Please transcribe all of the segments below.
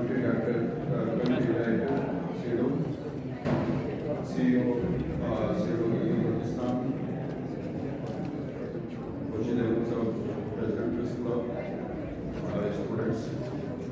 country director, country director, CEDO, CEO, CEDO Pakistan, President Press Club, students,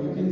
2-3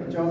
50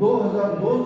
2002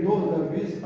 2020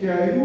KIU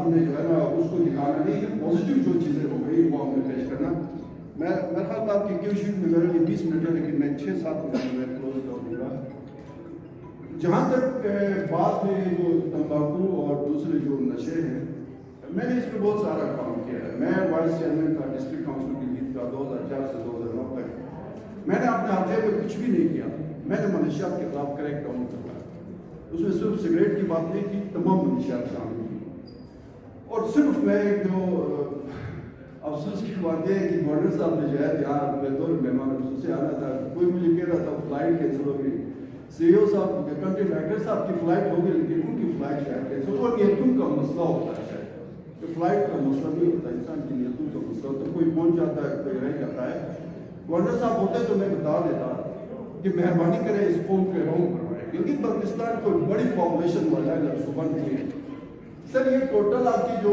ہم نے جو ہے نا اس کو دکھانا نہیں ہے، پازیٹیو جو چیزیں ہو گئی وہ ہم نے پیش کرنا. میں میرے خیال میں آپ کی کیو شیٹ میں میرے لیے 20 منٹ ہے، لیکن میں 6-7 منٹ میں کلوز کر دوں گا. جہاں تک بات ہے جو تمباکو اور دوسرے جو نشے ہیں، میں نے اس پہ بہت سارا کام کیا ہے. میں وائس چیئرمین تھا ڈسٹرکٹ کاؤنسل کی لیڈ کا 2004 سے 2009 تک. میں نے اپنے ہاتھے میں کچھ بھی نہیں کیا. میں نے منشیات کے خلاف کریکٹ ڈاؤن کروایا. اس میں صرف سگریٹ کی بات نہیں تھی، تمام منشیات شامل تھی. اور صرف میں جو افسوس کی بات یہ ہے کہ گورنر صاحب نے جو ہے یہاں میں دور مہمان خصوصی آنا تھا، کوئی مجھے کہہ رہا تھا فلائٹ کینسل ہو گئی. سی او صاحب کنٹری ڈائریکٹر صاحب کی فلائٹ ہو گئی، لیکن ان کی فلائٹ شاید کینسل ہو گئی. نیتوں کا مسئلہ ہوتا ہے شاید، کہ فلائٹ کا مسئلہ نہیں ہوتا، انسان کی نیتوں کا مسئلہ ہوتا ہے. کوئی پہنچ جاتا ہے، کوئی رہ جاتا ہے. گورنر صاحب ہوتے تو میں بتا دیتا کہ مہربانی کریں اس قوم کے روم کروائیں، کیونکہ پاکستان کوئی بڑی پاپولیشن والا ہے صبح نہیں ہے. سر یہ ٹوٹل آپ کی جو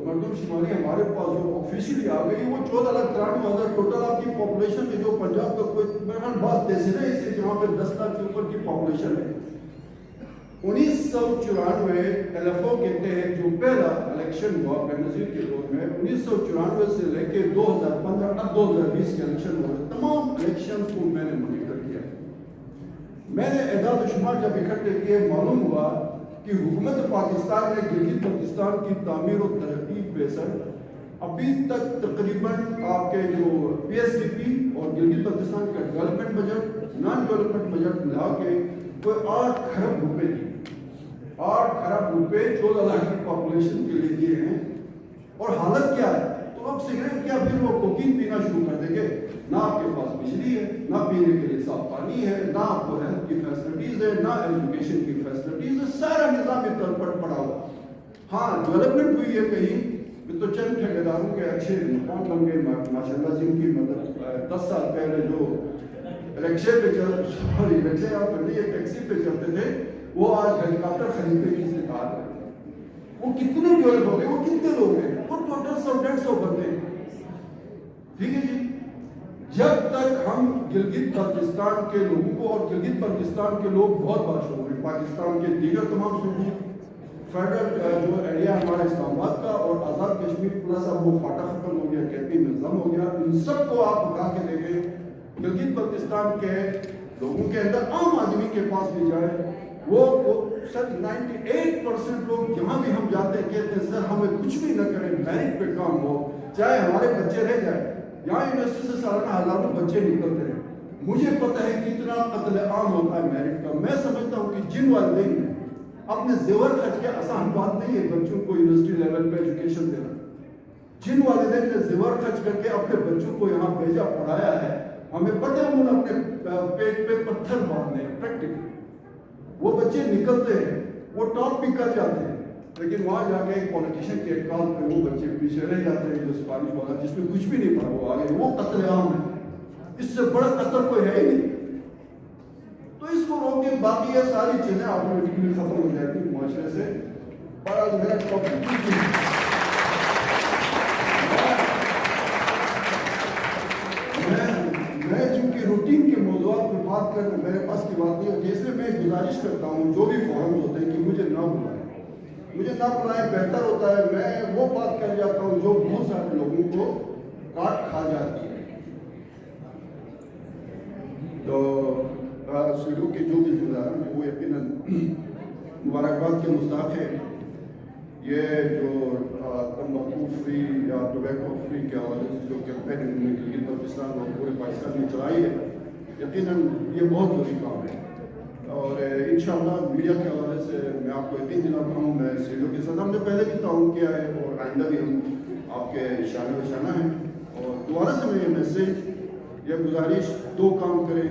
مردم شماری ہمارے پاس جو آفیشلی آ گئی وہ 14,93,000 ٹوٹل آپ کی پاپولیشن میں، جو پنجاب کا کوئی میرے بات تحصیل ہے اسے جہاں پہ 10 لاکھ سے اوپر کی پاپولیشن ہے. 1994 LFO کہتے ہیں جو پہلا الیکشن ہوا بینظیر کے دور میں، 1994 سے لے کے 2015 تک 2020 کے الیکشن ہوئے، تمام الیکشن کو میں نے مانیٹر کیا. میں نے اعداد و شمار جب اکٹھے کیے، معلوم ہوا کہ حکومت پاکستان نے گلگت بلتستان کی تعمیر و ترقی پہ سر ابھی تک تقریباً آپ کے جو PSDP اور گلگت بلتستان کا development budget, non development budget ملا کے کوئی 8 کھرب روپے دی. 8 کھرب روپے 14 لاکھ کی پاپولیشن کے لیے دیے ہیں. اور حالت کیا ہے؟ تو اب سگریٹ کیا پھر وہ کوکین پینا شروع کر دیں گے. نہ آپ کے پاس بجلی ہے، نہ پینے کے لیے صاف پانی ہے، نہ آپ کو ہیلتھ کی فیسلٹیز ہے، نہ ایجوکیشن کی فیسلٹیز ہے. سارا نظام اس طرف پر پڑا ہوا. ہاں ڈیولپمنٹ ہوئی ہے کہیں تو چند ٹھیکیداروں کے اچھے مقام بن گئے ماشاء اللہ، جن کی مدد 10 سال پہلے جو رکشے پہ رکشے آپ ٹیکسی پہ چلتے تھے، وہ آج ہیلی کاپٹر خریدنے کی استطاعت ہے. وہ کتنے ڈیولپ ہو گئے، وہ کتنے لوگ ہیں، وہ ٹوٹل 100-150 بندے. ٹھیک ہے جی. جب تک ہم گلگت بلتستان کے لوگوں کو، اور گلگت بلتستان کے لوگ بہت باشعور ہیں، پاکستان کے دیگر تمام صوبوں، فیڈرل جو ایریا ہمارا اسلام آباد کا اور آزاد کشمیر پلس اب وہ فاٹا ختم ہو گیا، کیمپنگ نظام ہو گیا، ان سب کو آپ اٹھا کے دیکھیں. گلگت بلتستان کے لوگوں کے اندر، عام آدمی کے پاس بھی جائے، وہ سر 98% لوگ جہاں بھی ہم جاتے ہیں کہتے ہیں سر ہمیں کچھ بھی نہ کریں، میرٹ پہ کام ہو، چاہے ہمارے بچے رہ جائیں. یہاں یونیورسٹی سے سالانہ ہزاروں بچے نکلتے ہیں. مجھے پتہ ہے کتنا قتل عام ہوتا ہے میرٹ کا. میں سمجھتا ہوں کہ جن والدین نے اپنے زیور خرچ کے، آسان بات نہیں ہے بچوں کو یونیورسٹی لیول پہ ایجوکیشن دینا، جن والدین نے زیور خرچ کر کے اپنے بچوں کو یہاں بھیجا، پڑھایا ہے، ہمیں پتہ ہے انہوں نے اپنے پیٹ پہ پتھر مارنے ہیں پریکٹیکلی. وہ بچے نکلتے ہیں، وہ ٹاپ بھی کر جاتے ہیں، لیکن وہاں جا کے ایک پولیٹیشین کے کال پہ وہ بچے پیچھے رہ جاتے ہیں جو سپاہی والا جس میں کچھ بھی نہیں پڑا وہ آگے. وہ قتل عام ہے. اس سے بڑا قتل کوئی ہے ہی نہیں. تو اس کو روک کے باقی یہ ساری چیزیں آٹومیٹکلی ختم ہو جاتی ہیں معاشرے سے. اور آج میرا ٹاپک میں چونکہ روٹین کے موضوعات پہ بات کرنا میرے پاس کی بات نہیں ہوتی، اس لیے میں گزارش کرتا ہوں جو بھی فورمز ہوتے ہیں کہ مجھے نہ بلائیں، بہتر ہوتا ہے. میں وہ بات کر جاتا ہوں جو بہت سارے لوگوں کو کاٹ کھا جاتی ہے. تو سیڈو کے جو بھی ذمہ دار ہیں وہ یقیناً مبارکباد کے مستحق ہے. یہ جو تمباکو فری یا ٹوبیکو فری کے حوالے سے جو کیمپین انہوں نے گلگت بلتستان اور پورے پاکستان میں چلائی ہے، یقیناً یہ بہت ضروری کام ہے. اور انشاءاللہ میڈیا کے حوالے سے میں آپ کو یقین دلاتا ہوں، میں سیڈو کے ساتھ ہم نے پہلے بھی تعاون کیا ہے اور آئندہ بھی ہم آپ کے شانہ بشانہ ہیں. اور دوبارہ سے میں یہ میسیج، یہ گزارش، 2 کام کریں،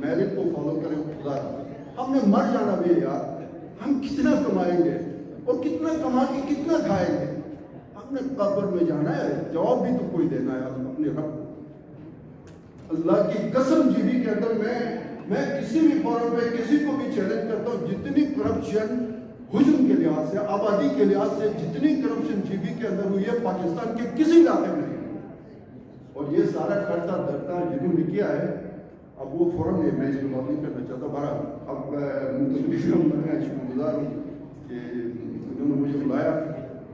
میرٹ کو فالو کریں. خدا ہم نے مر جانا بھی ہے یار. ہم کتنا کمائیں گے اور کتنا کما کے کتنا کھائیں گے؟ ہم نے قبر میں جانا ہے، جواب بھی تو کوئی دینا ہے اپنے رب. اللہ کی قسم جی بی کے اندر میں کسی بھی فورم پہ کسی کو بھی چیلنج کرتا ہوں، جتنی کرپشن حجم کے لحاظ سے، آبادی کے لحاظ سے جتنی کرپشن جی بی کے اندر ہوئی ہے پاکستان کے کسی علاقے میں نہیں. اور یہ سارا کرتا درتا جنہوں نے کیا ہے. اب وہ فورم نہیں، میں اس میں بات نہیں کرنا چاہتا. بہرحال اب میں شکر گزار ہوں کہ انہوں نے مجھے بلایا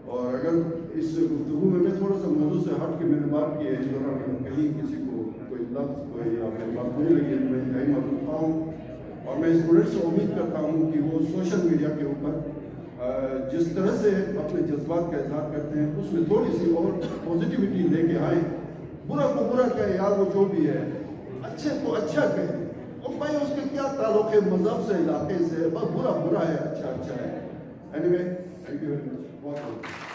اور اگر اس گفتگو میں تھوڑا سا موضوع سے ہٹ کے میں نے بات کی ہے، اس دوران کہیں کسی کو کوئی لفظ کوئی اپنی بات بری لگی ہے تو میں کہیں معذور خواہ ہوں، اور میں اسٹوڈنٹ سے امید کرتا ہوں کہ وہ سوشل میڈیا کے اوپر جس طرح سے اپنے جذبات کا اظہار کرتے ہیں اس میں تھوڑی سی اور پازیٹیوٹی لے کے آئیں، برا کو برا کہے یار وہ جو بھی ہے، اچھے کو اچھا کہے، اور بھائی اس کے کیا تعلق ہے مذہب سے، علاقے سے، بس برا برا ہے، اچھا اچھا ہے. Any way, thank you very much. بہت